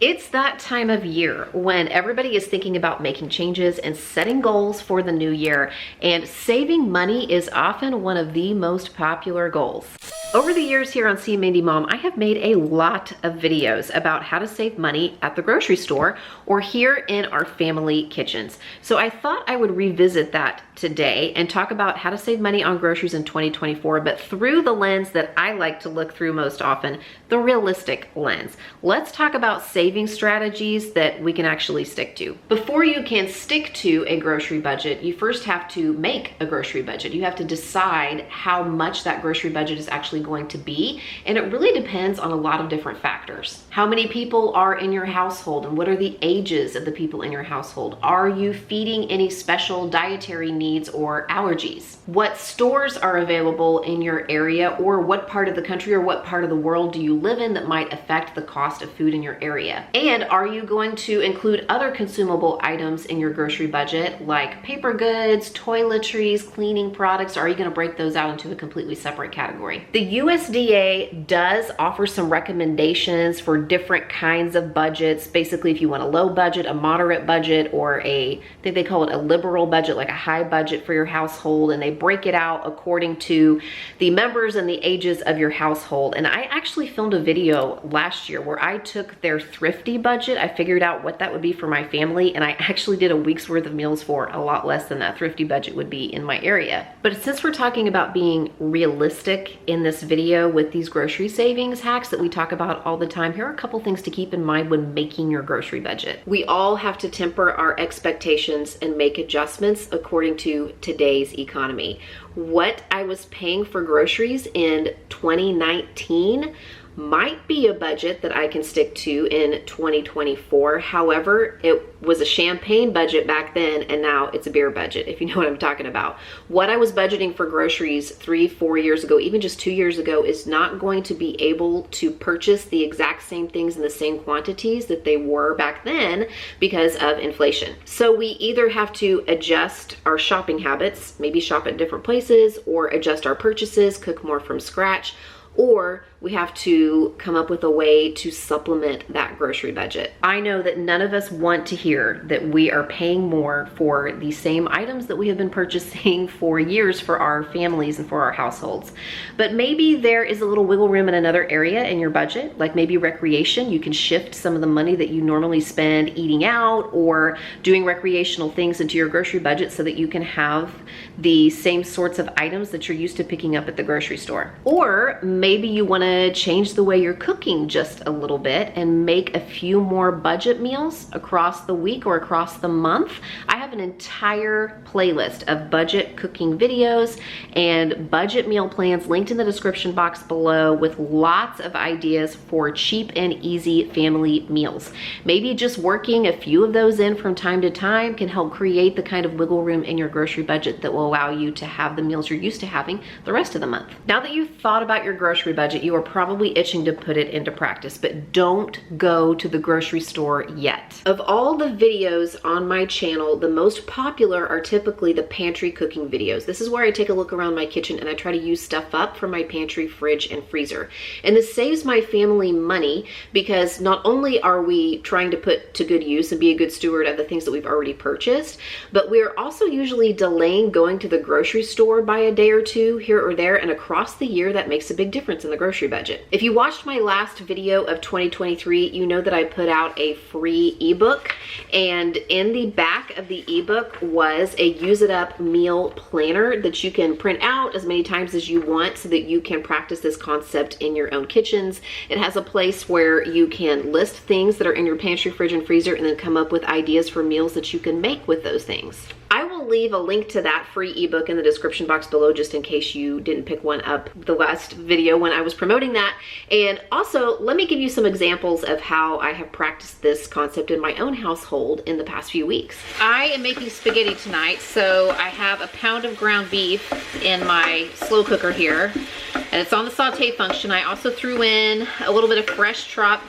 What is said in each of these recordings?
It's that time of year when everybody is thinking about making changes and setting goals for the new year, and saving money is often one of the most popular goals. Over the years here on See Mindy Mom, I have made a lot of videos about how to save money at the grocery store or here in our family kitchens. So I thought I would revisit that today and talk about how to save money on groceries in 2024, but through the lens that I like to look through most often, the realistic lens. Let's talk about saving strategies that we can actually stick to. Before you can stick to a grocery budget, you first have to make a grocery budget. You have to decide how much that grocery budget is actually going to be, and it really depends on a lot of different factors. How many people are in your household, and what are the ages of the people in your household? Are you feeding any special dietary needs or allergies? What stores are available in your area, or what part of the country or what part of the world do you live in that might affect the cost of food in your area? And are you going to include other consumable items in your grocery budget like paper goods, toiletries, cleaning products? Or are you going to break those out into a completely separate category? The USDA does offer some recommendations for different kinds of budgets. Basically, if you want a low budget, a moderate budget, or I think they call it a liberal budget, like a high budget for your household, and they break it out according to the members and the ages of your household. And I actually filmed a video last year where I took their thrifty budget. I figured out what that would be for my family, and I actually did a week's worth of meals for a lot less than that thrifty budget would be in my area. But since we're talking about being realistic in this video with these grocery savings hacks that we talk about all the time, here are a couple things to keep in mind when making your grocery budget. We all have to temper our expectations and make adjustments according to today's economy. What I was paying for groceries in 2019 might be a budget that I can stick to in 2024. However, it was a champagne budget back then, and now it's a beer budget, if you know what I'm talking about. What I was budgeting for groceries 3-4 years ago, even just 2 years ago, is not going to be able to purchase the exact same things in the same quantities that they were back then because of inflation. So we either have to adjust our shopping habits, maybe shop at different places, or adjust our purchases, cook more from scratch, or we have to come up with a way to supplement that grocery budget. I know that none of us want to hear that we are paying more for the same items that we have been purchasing for years for our families and for our households. But maybe there is a little wiggle room in another area in your budget, like maybe recreation. You can shift some of the money that you normally spend eating out or doing recreational things into your grocery budget so that you can have the same sorts of items that you're used to picking up at the grocery store. Or maybe you want to change the way you're cooking just a little bit and make a few more budget meals across the week or across the month. I have an entire playlist of budget cooking videos and budget meal plans linked in the description box below with lots of ideas for cheap and easy family meals. Maybe just working a few of those in from time to time can help create the kind of wiggle room in your grocery budget that will allow you to have the meals you're used to having the rest of the month. Now that you've thought about your grocery budget, you are probably itching to put it into practice, but don't go to the grocery store yet. Of all the videos on my channel, the most popular are typically the pantry cooking videos. This is where I take a look around my kitchen and I try to use stuff up from my pantry, fridge, and freezer. And this saves my family money because not only are we trying to put to good use and be a good steward of the things that we've already purchased, but we're also usually delaying going to the grocery store by a day or two here or there, and across the year that makes a big difference in the grocery budget. If you watched my last video of 2023, you know that I put out a free ebook, and in the back of the ebook was a use it up meal planner that you can print out as many times as you want so that you can practice this concept in your own kitchens. It has a place where you can list things that are in your pantry, fridge, and freezer, and then come up with ideas for meals that you can make with those things. I will leave a link to that free ebook in the description box below just in case you didn't pick one up the last video when I was promoting that. And also, let me give you some examples of how I have practiced this concept in my own household in the past few weeks. I am making spaghetti tonight, so I have a pound of ground beef in my slow cooker here, and it's on the saute function. I also threw in a little bit of fresh chopped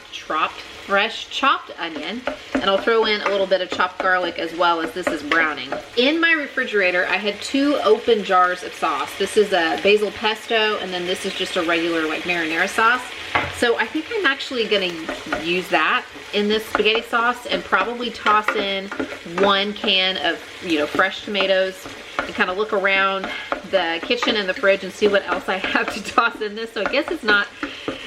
fresh chopped onion, and I'll throw in a little bit of chopped garlic as well, as this is browning. In my refrigerator, I had 2 open jars of sauce. This is a basil pesto, and then this is just a regular like marinara sauce. So I think I'm actually gonna use that in this spaghetti sauce and probably toss in 1 can of, you know, fresh tomatoes, and kind of look around the kitchen and the fridge and see what else I have to toss in this. So I guess it's not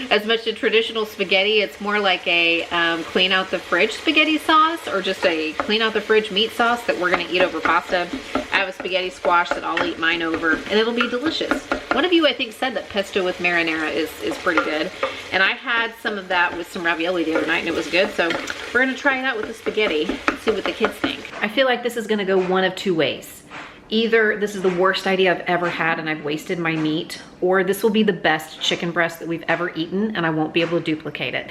as much a traditional spaghetti. It's more like a clean out the fridge spaghetti sauce, or just a clean out the fridge meat sauce that we're gonna eat over pasta. I have a spaghetti squash that I'll eat mine over, and it'll be delicious. One of you, I think, said that pesto with marinara is pretty good. And I had some of that with some ravioli the other night, and it was good. So we're gonna try it out with the spaghetti and see what the kids think. I feel like this is gonna go one of 2 ways. Either this is the worst idea I've ever had and I've wasted my meat, or this will be the best chicken breast that we've ever eaten and I won't be able to duplicate it.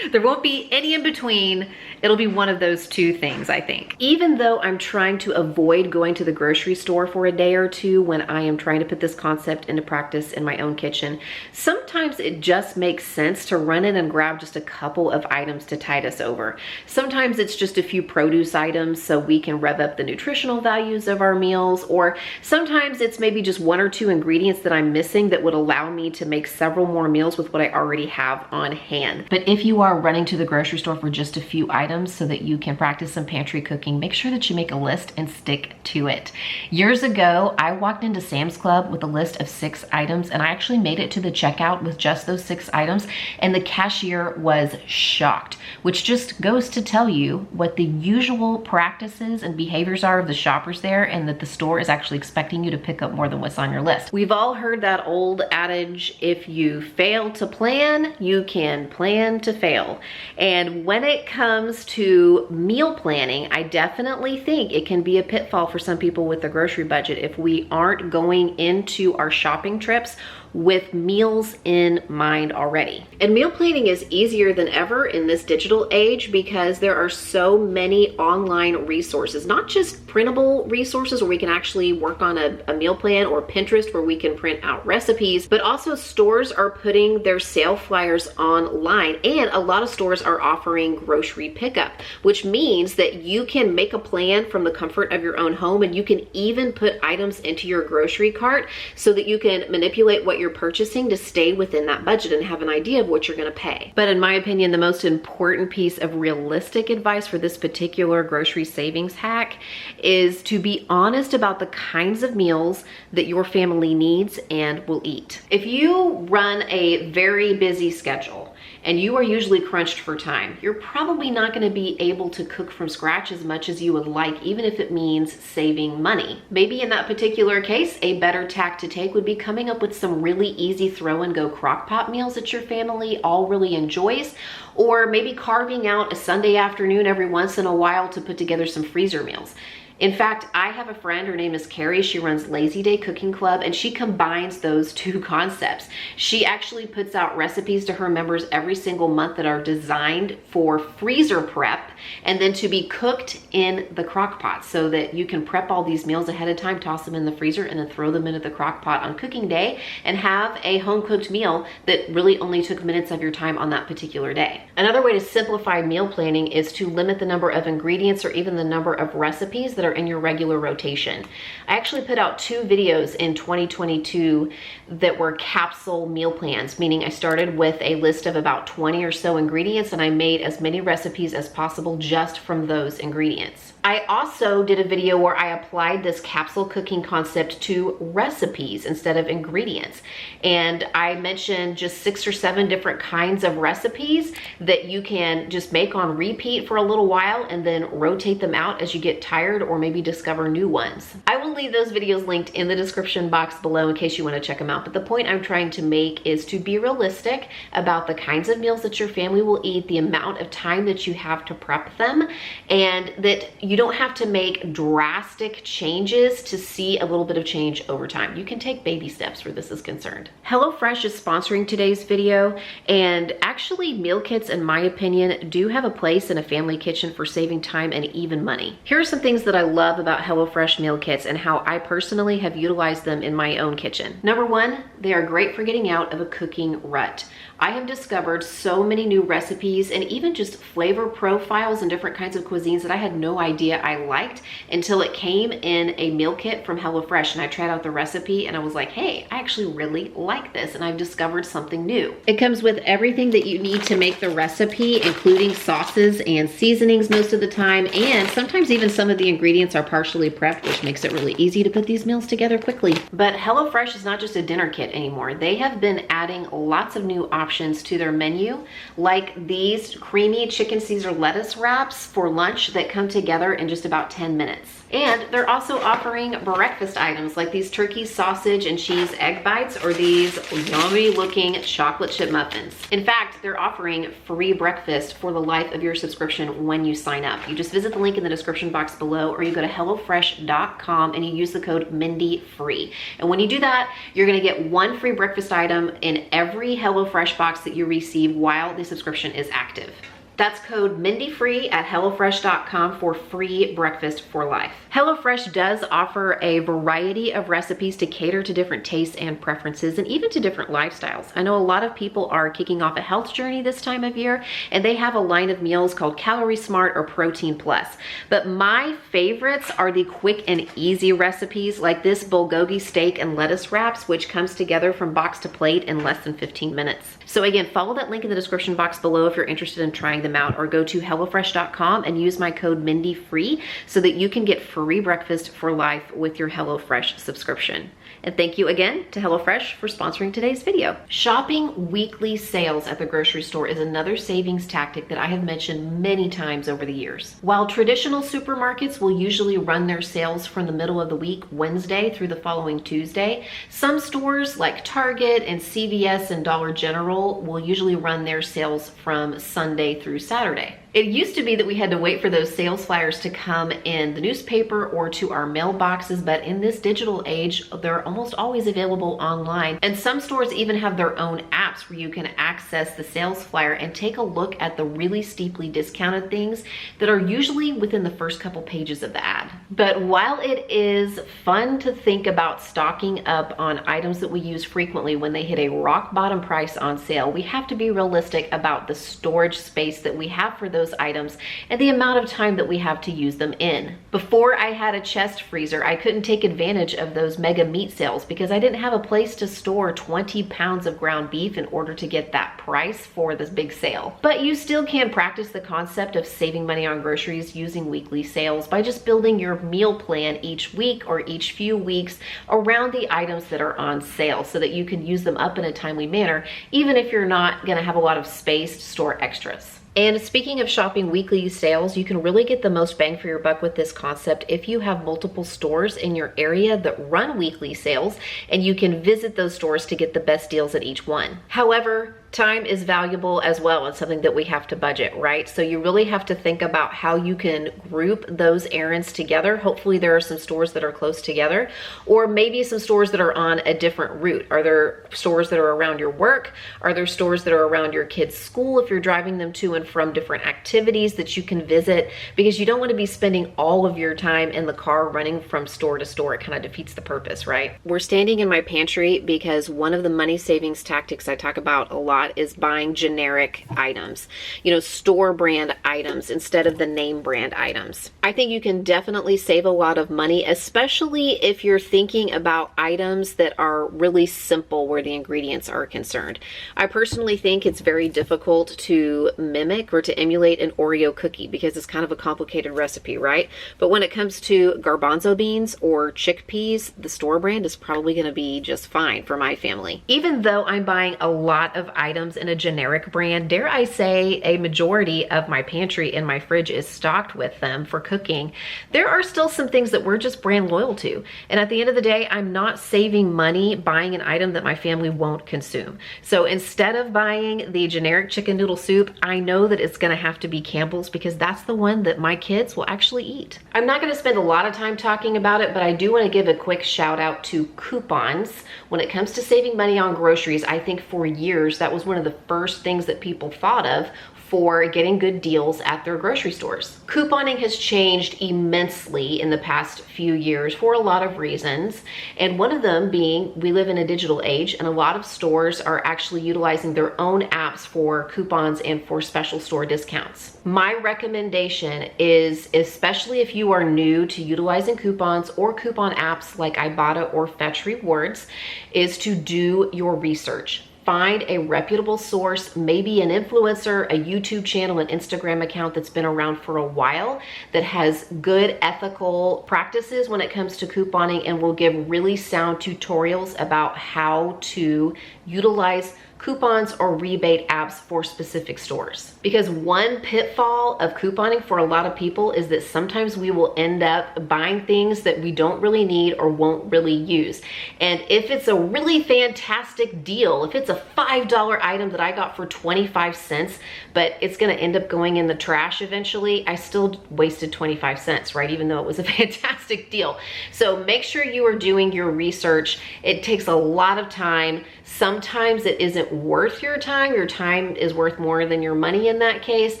There won't be any in between. It'll be one of those 2 things, I think. Even though I'm trying to avoid going to the grocery store for a day or 2 when I am trying to put this concept into practice in my own kitchen, sometimes it just makes sense to run in and grab just a couple of items to tide us over. Sometimes it's just a few produce items so we can rev up the nutritional values of our meals, or sometimes it's maybe just 1 or 2 ingredients that I'm missing that would allow me to make several more meals with what I already have on hand. But if you are running to the grocery store for just a few items so that you can practice some pantry cooking, make sure that you make a list and stick to it. Years ago, I walked into Sam's Club with a list of 6 items, and I actually made it to the checkout with just those 6 items, and the cashier was shocked, which just goes to tell you what the usual practices and behaviors are of the shoppers there, and that the store is actually expecting you to pick up more than what's on your list. We've all heard that old adage, if you fail to plan, you can plan to fail. And when it comes to meal planning, I definitely think it can be a pitfall for some people with a grocery budget if we aren't going into our shopping trips with meals in mind already. And meal planning is easier than ever in this digital age because there are so many online resources, not just printable resources where we can actually work on a meal plan, or Pinterest where we can print out recipes, but also stores are putting their sale flyers online, and a lot of stores are offering grocery pickup, which means that you can make a plan from the comfort of your own home, and you can even put items into your grocery cart so that you can manipulate what you're purchasing to stay within that budget and have an idea of what you're going to pay. But in my opinion, the most important piece of realistic advice for this particular grocery savings hack is to be honest about the kinds of meals that your family needs and will eat. If you run a very busy schedule and you are usually crunched for time, you're probably not going to be able to cook from scratch as much as you would like, even if it means saving money. Maybe in that particular case, a better tack to take would be coming up with some really easy throw and go crock pot meals that your family all really enjoys, or maybe carving out a Sunday afternoon every once in a while to put together some freezer meals. In fact, I have a friend, her name is Carrie. She runs Lazy Day Cooking Club, and she combines those 2 concepts. She actually puts out recipes to her members every single month that are designed for freezer prep and then to be cooked in the crock pot, so that you can prep all these meals ahead of time, toss them in the freezer, and then throw them into the crock pot on cooking day and have a home cooked meal that really only took minutes of your time on that particular day. Another way to simplify meal planning is to limit the number of ingredients or even the number of recipes that are in your regular rotation. I actually put out 2 videos in 2022 that were capsule meal plans, meaning I started with a list of about 20 or so ingredients, and I made as many recipes as possible just from those ingredients. I also did a video where I applied this capsule cooking concept to recipes instead of ingredients. And I mentioned just 6 or 7 different kinds of recipes that you can just make on repeat for a little while and then rotate them out as you get tired or maybe discover new ones. I will leave those videos linked in the description box below in case you want to check them out. But the point I'm trying to make is to be realistic about the kinds of meals that your family will eat, the amount of time that you have to prep them, and that you don't have to make drastic changes to see a little bit of change over time. You can take baby steps where this is concerned. HelloFresh is sponsoring today's video, and actually meal kits, in my opinion, do have a place in a family kitchen for saving time and even money. Here are some things that I love about HelloFresh meal kits and how I personally have utilized them in my own kitchen. Number one, they are great for getting out of a cooking rut. I have discovered so many new recipes and even just flavor profiles and different kinds of cuisines that I had no idea I liked until it came in a meal kit from HelloFresh, and I tried out the recipe and I was like, hey, I actually really like this, and I've discovered something new. It comes with everything that you need to make the recipe, including sauces and seasonings most of the time, and sometimes even some of the ingredients are partially prepped, which makes it really easy to put these meals together quickly. But HelloFresh is not just a dinner kit anymore. They have been adding lots of new options to their menu, like these creamy chicken Caesar lettuce wraps for lunch that come together in just about 10 minutes. And they're also offering breakfast items like these turkey sausage and cheese egg bites or these yummy looking chocolate chip muffins. In fact, they're offering free breakfast for the life of your subscription when you sign up. You just visit the link in the description box below, or you go to HelloFresh.com and you use the code MindyFree. And when you do that, you're gonna get one free breakfast item in every HelloFresh box that you receive while the subscription is active. That's code MindyFree at HelloFresh.com for free breakfast for life. HelloFresh does offer a variety of recipes to cater to different tastes and preferences, and even to different lifestyles. I know a lot of people are kicking off a health journey this time of year, and they have a line of meals called Calorie Smart or Protein Plus. But my favorites are the quick and easy recipes like this bulgogi steak and lettuce wraps, which comes together from box to plate in less than 15 minutes. So again, follow that link in the description box below if you're interested in trying them out, or go to HelloFresh.com and use my code MindyFree so that you can get free breakfast for life with your HelloFresh subscription. And thank you again to HelloFresh for sponsoring today's video. Shopping weekly sales at the grocery store is another savings tactic that I have mentioned many times over the years. While traditional supermarkets will usually run their sales from the middle of the week, Wednesday through the following Tuesday, some stores like Target and CVS and Dollar General will usually run their sales from Sunday through Saturday. It used to be that we had to wait for those sales flyers to come in the newspaper or to our mailboxes, but in this digital age, they're almost always available online. And some stores even have their own apps where you can access the sales flyer and take a look at the really steeply discounted things that are usually within the first couple pages of the ad. But while it is fun to think about stocking up on items that we use frequently when they hit a rock bottom price on sale, we have to be realistic about the storage space that we have for those items and the amount of time that we have to use them in. Before I had a chest freezer, I couldn't take advantage of those mega meat sales because I didn't have a place to store 20 pounds of ground beef in order to get that price for this big sale. But you still can practice the concept of saving money on groceries using weekly sales by just building your meal plan each week or each few weeks around the items that are on sale so that you can use them up in a timely manner, even if you're not gonna have a lot of space to store extras. And speaking of shopping weekly sales, you can really get the most bang for your buck with this concept if you have multiple stores in your area that run weekly sales, and you can visit those stores to get the best deals at each one. However, time is valuable as well. It's something that we have to budget, right? So you really have to think about how you can group those errands together. Hopefully there are some stores that are close together, or maybe some stores that are on a different route. Are there stores that are around your work? Are there stores that are around your kids' school if you're driving them to and from different activities that you can visit? Because you don't want to be spending all of your time in the car running from store to store. It kind of defeats the purpose, right? We're standing in my pantry because one of the money savings tactics I talk about a lot is buying generic items, you know, store brand items instead of the name brand items. I think you can definitely save a lot of money, especially if you're thinking about items that are really simple where the ingredients are concerned. I personally think it's very difficult to mimic or to emulate an Oreo cookie because it's kind of a complicated recipe, right? But when it comes to garbanzo beans or chickpeas, the store brand is probably going to be just fine for my family. Even though I'm buying a lot of items in a generic brand, dare I say a majority of my pantry and my fridge is stocked with them for cooking, there are still some things that we're just brand loyal to. And at the end of the day, I'm not saving money buying an item that my family won't consume. So instead of buying the generic chicken noodle soup, I know that it's gonna have to be Campbell's because that's the one that my kids will actually eat. I'm not gonna spend a lot of time talking about it, but I do wanna give a quick shout out to coupons. When it comes to saving money on groceries, I think for years that was one of the first things that people thought of for getting good deals at their grocery stores. Couponing has changed immensely in the past few years for a lot of reasons, and one of them being we live in a digital age, and a lot of stores are actually utilizing their own apps for coupons and for special store discounts. My recommendation is, especially if you are new to utilizing coupons or coupon apps like Ibotta or Fetch Rewards, is to do your research. Find a reputable source, maybe an influencer, a YouTube channel, an Instagram account that's been around for a while, that has good ethical practices when it comes to couponing and will give really sound tutorials about how to utilize coupons or rebate apps for specific stores. Because one pitfall of couponing for a lot of people is that sometimes we will end up buying things that we don't really need or won't really use. And if it's a really fantastic deal, if it's a $5 item that I got for 25 cents, but it's gonna end up going in the trash eventually, I still wasted 25 cents, right? Even though it was a fantastic deal. So make sure you are doing your research. It takes a lot of time. Sometimes it isn't worth your time. Your time is worth more than your money in that case.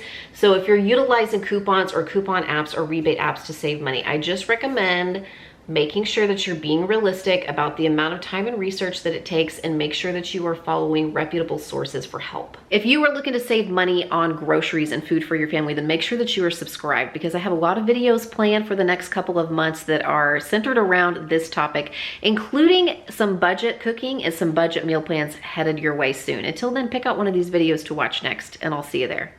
So if you're utilizing coupons or coupon apps or rebate apps to save money, I just recommend making sure that you're being realistic about the amount of time and research that it takes, and make sure that you are following reputable sources for help. If you are looking to save money on groceries and food for your family, then make sure that you are subscribed, because I have a lot of videos planned for the next couple of months that are centered around this topic, including some budget cooking and some budget meal plans headed your way soon. Until then, pick out one of these videos to watch next, and I'll see you there.